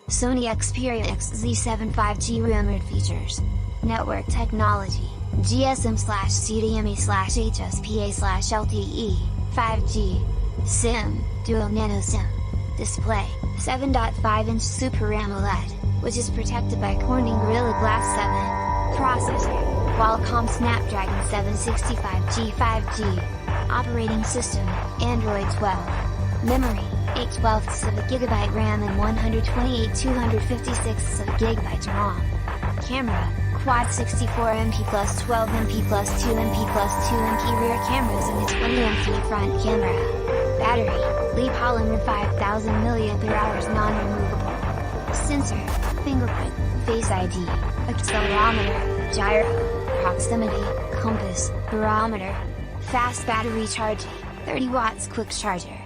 Sony Xperia Xz7 5G rumored features. Network technology, GSM/CDMA/HSPA/LTE, 5G. SIM, Dual Nano SIM. Display, 7.5-inch Super AMOLED, which is protected by Corning Gorilla Glass 7. Processor, Qualcomm Snapdragon 765G 5G. Operating system, Android 12. Memory, 8/12 RAM and 128/256 GB Camera, quad 64MP plus 12MP plus 2MP plus 2MP rear cameras and a 20MP front camera. Battery, Li polymer 5000 mAh non-removable. Sensor, fingerprint, Face ID, accelerometer, gyro, proximity, compass, barometer. Fast battery charging, 30 watts quick charger.